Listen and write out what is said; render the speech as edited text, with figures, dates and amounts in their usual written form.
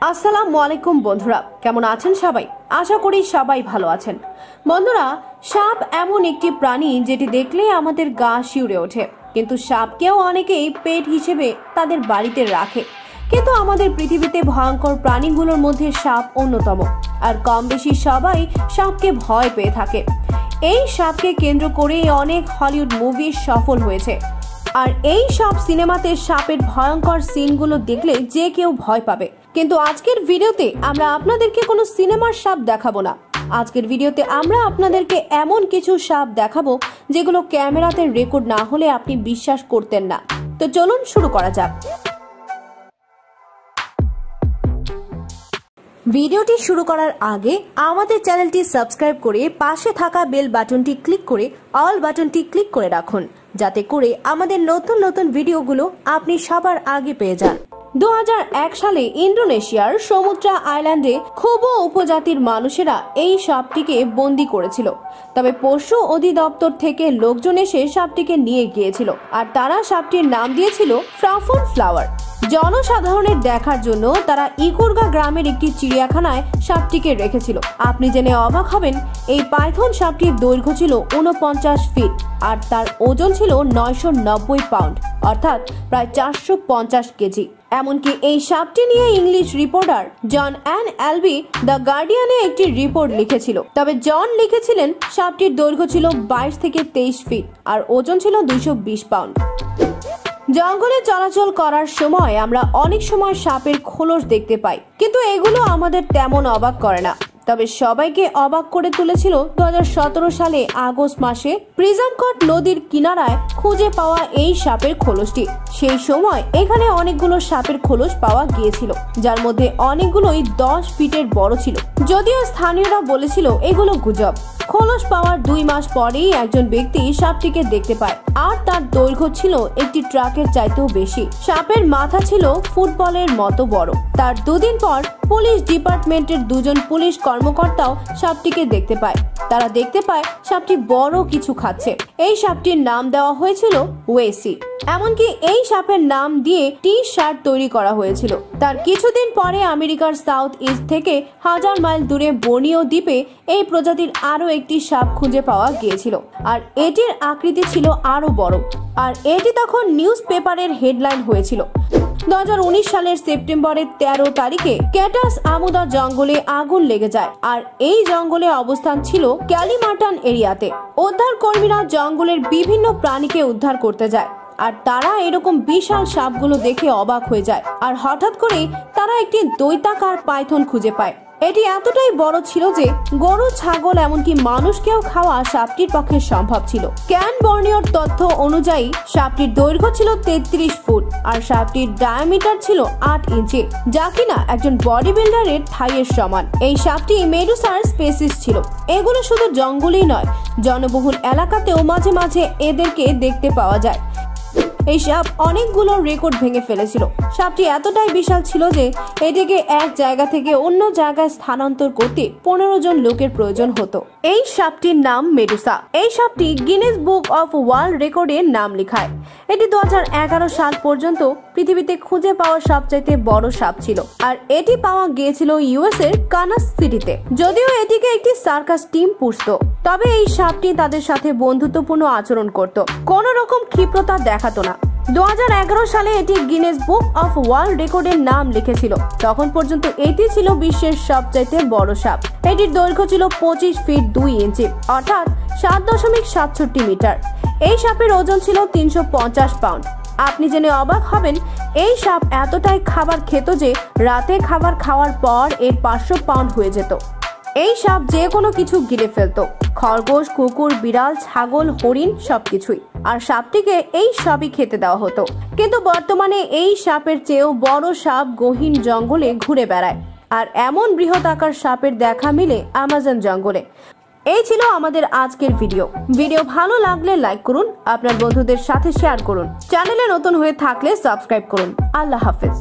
আসসালামু আলাইকুম বন্ধুরা, কেমন আছেন সবাই? আশা করি সবাই ভালো আছেন। বন্ধুরা, সাপ এমন একটি প্রাণী যেটি দেখলে আমাদের গা শিউরে ওঠে, কিন্তু সাপকেও অনেকেই পেট হিসেবে তাদের বাড়িতে রাখে। কিন্তু আমাদের পৃথিবীতে ভয়ঙ্কর প্রাণীগুলোর মধ্যে সাপ অন্যতম, আর কম বেশি সবাই সাপকে ভয় পেয়ে থাকে। এই সাপকে কেন্দ্র করে অনেক হলিউড মুভি সফল হয়েছে, আর এই সব সিনেমাতে সাপের ভয়ঙ্কর সিনগুলো দেখলে যে কেউ ভয় পাবে। কিন্তু আজকের ভিডিওতে আমরা আপনাদেরকে কোনো সিনেমার সাপ দেখাবো না। আজকের ভিডিওতে আমরা আপনাদেরকে এমন কিছু সাপ দেখাবো যেগুলো ক্যামেরাতে রেকর্ড না হলে আপনি বিশ্বাস করতেন না। তো চলুন শুরু করা যাক। ভিডিওটি শুরু করার আগে আমাদের চ্যানেলটি সাবস্ক্রাইব করে পাশে থাকা বেল বাটনটি ক্লিক করে অল বাটনটি ক্লিক করে রাখুন, যাতে করে আমাদের নতুন নতুন ভিডিওগুলো আপনি সবার আগে পেয়ে যান। 2001 সালে ইন্দোনেশিয়ার সমুদ্রা আইল্যান্ডে খুবো উপজাতির মানুষেরা এই সাপটিকে বন্দী করেছিল। তবে পশু অধিদপ্তর থেকে লোকজন এসে সাপটিকে নিয়ে গিয়েছিল, আর তারা সাপটির নাম দিয়েছিল ফ্রাফুন ফ্লাওয়ার। জনসাধারণের দেখার জন্য তারা ইকুরগা গ্রামের একটি চিড়িয়াখানায় সাপটিকে রেখেছিল। আপনি জেনে অবাক হবেন, এই পাইথন সাপটির দৈর্ঘ্য ছিল 49 ফিট, আর তার ওজন ছিল 990 পাউন্ড, অর্থাৎ প্রায় 450 কেজি। এমনকি এই সাপটি নিয়ে ইংলিশ রিপোর্টার জন অ্যান অ্যালবি দ্য গার্ডিয়ানে একটি রিপোর্ট লিখেছিল। তবে জন লিখেছিলেন সাপটির দৈর্ঘ্য ছিল 22 থেকে 23 ফিট, আর ওজন ছিল 220 পাউন্ড। জঙ্গলে চলাচল করার সময় আমরা অনেক সময় সাপের খোলস দেখতে পাই, কিন্তু এগুলো আমাদের তেমন অবাক করে না। তবে সবাইকে অবাক করে তুলেছিল 2017 সালে আগস্ট মাসে প্রিজমকট নদীর কিনারায় খুঁজে পাওয়া এই সাপের খোলসটি। সেই সময় এখানে অনেকগুলো সাপের খোলস পাওয়া গিয়েছিল, যার মধ্যে অনেকগুলোই 10 ফিটের বড় ছিল। যদিও স্থানীয়রা বলেছিল এগুলো গুজব। খোলস পাওয়ার 2 মাস পরেই একজন ব্যক্তি সাপটিকে দেখতে পায়, আর তার দৈর্ঘ্য ছিল একটি ট্রাকের চাইতেও বেশি। সাপের মাথা ছিল ফুটবলের মতো বড়। তার 2 দিন পর পুলিশ ডিপার্টমেন্টের 2 জন পুলিশ কর্মকর্তাও সাপটিকে দেখতে পায়। তারা দেখতে পায় সাপটি বড় কিছু খাচ্ছে। এই সাপটির নাম দেওয়া হয়েছিল ওয়েসি। এমনকি এই সাপের নাম দিয়ে টি-শার্ট তৈরি করা হয়েছিল। তার কিছুদিন পরে আমেরিকার সাউথ ইস্ট থেকে 1000 মাইল দূরে বর্নিও দ্বীপে এই প্রজাতির আরো একটি সাপ খুঁজে পাওয়া গিয়েছিল, আর এটির আকৃতি ছিল আরো বড়, আর এটি তখন নিউজ পেপারের হেডলাইন হয়েছিল। 2019 সালের সেপ্টেম্বরের 13 তারিখে ক্যাটাস আমুদা জঙ্গলে আগুন লেগে যায়, আর এই জঙ্গলে অবস্থান ছিল ক্যালিমাটান এরিয়াতে। উদ্ধার কর্মীরা জঙ্গলের বিভিন্ন প্রাণীকে উদ্ধার করতে যায়, আর তারা এরকম বিশাল সাপগুলো দেখে অবাক হয়ে যায়। আর হঠাৎ করেই তারা একটি দৈত্যাকার পাইথন খুঁজে পায়। এটি এতটাই বড় ছিল যে গরু, ছাগল, এমনকি মানুষকেও খাওয়া সাপটির পক্ষে সম্ভব ছিল। ক্যান বর্নিওর তথ্য অনুযায়ী সাপটির দৈর্ঘ্য ছিল 33 ফুট, আর সাপটির ডায়ামিটার ছিল 8 ইঞ্চি, যা কিনা একজন বডি বিল্ডারের থাইয়ের সমান। এই সাপটি মেডুসার স্পেসিস ছিল। এগুলো শুধু জঙ্গলেই নয়, জনবহুল এলাকাতেও মাঝে মাঝে এদেরকে দেখতে পাওয়া যায়। এই সাপ অনেকগুলো রেকর্ড ভেঙে ফেলেছিল। সাপটি এতটাই বিশাল ছিল যে এটিকে এক জায়গা থেকে অন্য জায়গায় স্থানান্তর করতে 15 জন লোকের প্রয়োজন হতো। এই সাপটির নাম মেডুসা। এই সাপটি গিনেস বুক অফ ওয়ার্ল্ড রেকর্ডের নাম লেখায়। এটি 2011 সাল পর্যন্ত পৃথিবীতে খুঁজে পাওয়া সবচাইতে বড় সাপ ছিল, আর এটি পাওয়া গিয়েছিল ইউএস এর কানাস সিটিতে। যদিও এটিকে একটি সার্কাস টিম পুষত, তবে এই সাপটি তাদের সাথে বন্ধুত্বপূর্ণ আচরণ করত, কোন রকম ক্ষিপ্রতা দেখাতো না। 2011 সালে এটি গিনেস বুক অফ ওয়ার্ল্ড রেকর্ডের নাম লিখেছিল। তখন পর্যন্ত এটি ছিল বিশ্বের সবচাইতে বড় সাপ। এটির দৈর্ঘ্য ছিল 25 ফিট 2 ইঞ্চি, অর্থাৎ 7.67 মিটার। এই সাপের ওজন ছিল 350 পাউন্ড। আপনি জেনে অবাক হবেন, এই সাপ এতটাই খাবার খেত যে রাতে খাবার খাওয়ার পর এর 500 পাউন্ড হয়ে যেত। এই সাপ যে কোনো কিছু গিলে ফেলতো, খরগোশ, কুকুর, বিড়াল, ছাগল, হরিণ, সবকিছুই। আর সাপটিকে এই সবই খেতে দেওয়া হতো। কিন্তু বর্তমানে এই সাপের চেয়েও বড় সাপ গহীন জঙ্গলে ঘুরে বেড়ায়, আর এমন বৃহৎ আকার সাপের দেখা মিলে আমাজন জঙ্গলে। এই ছিল আমাদের আজকের ভিডিও ভালো লাগলে লাইক করুন, আপনার বন্ধুদের সাথে শেয়ার করুন, চ্যানেলে নতুন হয়ে থাকলে সাবস্ক্রাইব করুন। আল্লাহ হাফেজ।